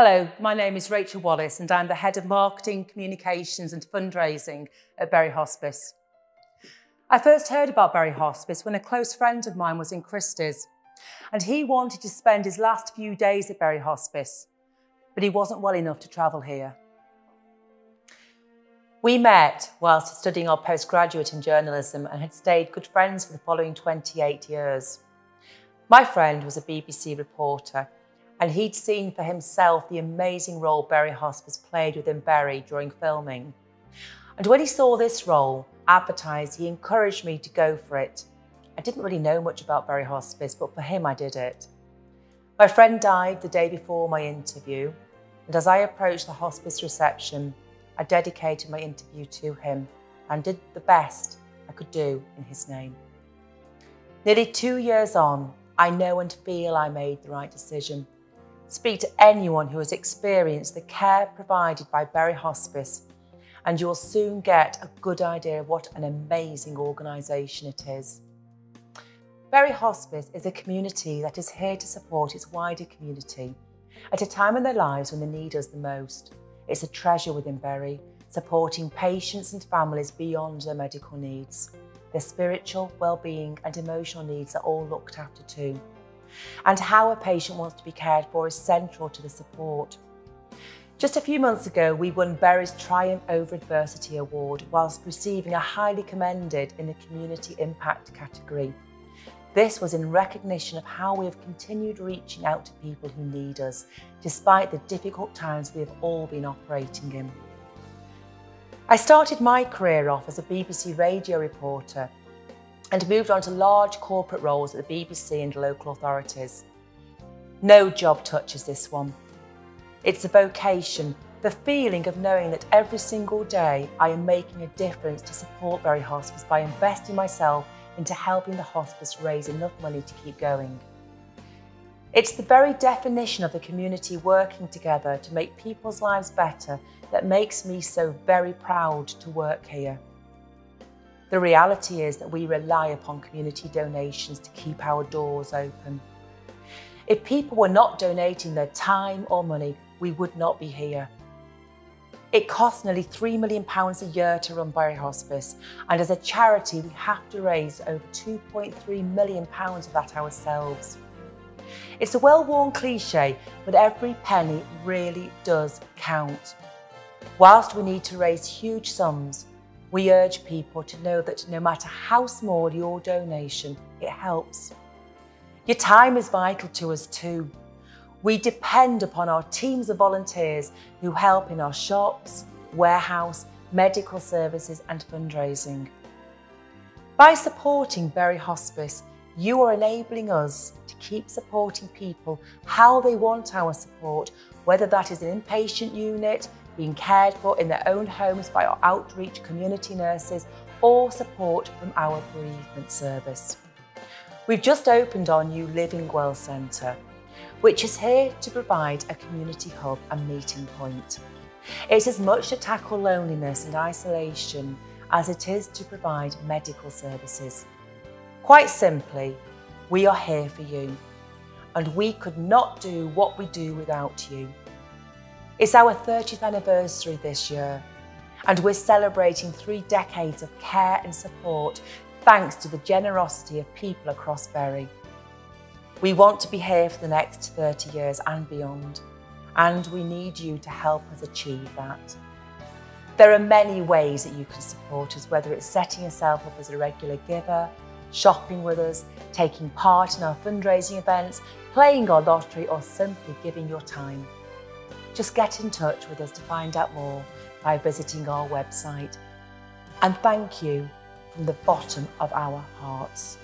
Hello, my name is Rachel Wallace and I'm the Head of Marketing, Communications and Fundraising at Bury Hospice. I first heard about Bury Hospice when a close friend of mine was in Christie's and he wanted to spend his last few days at Bury Hospice, but he wasn't well enough to travel here. We met whilst studying our postgraduate in journalism and had stayed good friends for the following 28 years. My friend was a BBC reporter and he'd seen for himself the amazing role Bury Hospice played within Bury during filming. And when he saw this role advertised, he encouraged me to go for it. I didn't really know much about Bury Hospice, but for him I did it. My friend died the day before my interview, and as I approached the hospice reception, I dedicated my interview to him and did the best I could do in his name. Nearly 2 years on, I know and feel I made the right decision. Speak to anyone who has experienced the care provided by Bury Hospice and you'll soon get a good idea of what an amazing organisation it is. Bury Hospice is a community that is here to support its wider community at a time in their lives when they need us the most. It's a treasure within Bury, supporting patients and families beyond their medical needs. Their spiritual, well-being and emotional needs are all looked after too. And how a patient wants to be cared for is central to the support. Just a few months ago, we won Bury's Triumph Over Adversity Award whilst receiving a highly commended in the Community Impact category. This was in recognition of how we have continued reaching out to people who need us, despite the difficult times we have all been operating in. I started my career off as a BBC radio reporter and moved on to large corporate roles at the BBC and local authorities. No job touches this one. It's a vocation, the feeling of knowing that every single day I am making a difference to support Bury Hospice by investing myself into helping the hospice raise enough money to keep going. It's the very definition of the community working together to make people's lives better that makes me so very proud to work here. The reality is that we rely upon community donations to keep our doors open. If people were not donating their time or money, we would not be here. It costs nearly £3 million a year to run Bury Hospice, and as a charity, we have to raise over £2.3 million of that ourselves. It's a well-worn cliche, but every penny really does count. Whilst we need to raise huge sums, we urge people to know that no matter how small your donation, it helps. Your time is vital to us too. We depend upon our teams of volunteers who help in our shops, warehouse, medical services and fundraising. By supporting Bury Hospice, you are enabling us to keep supporting people how they want our support, whether that is an inpatient unit, being cared for in their own homes by our outreach community nurses, or support from our bereavement service. We've just opened our new Living Well Centre, which is here to provide a community hub and meeting point. It's as much to tackle loneliness and isolation as it is to provide medical services. Quite simply, we are here for you, and we could not do what we do without you. It's our 30th anniversary this year, and we're celebrating 3 decades of care and support thanks to the generosity of people across Bury. We want to be here for the next 30 years and beyond, and we need you to help us achieve that. There are many ways that you can support us, whether it's setting yourself up as a regular giver, shopping with us, taking part in our fundraising events, playing our lottery, or simply giving your time. Just get in touch with us to find out more by visiting our website. And thank you from the bottom of our hearts.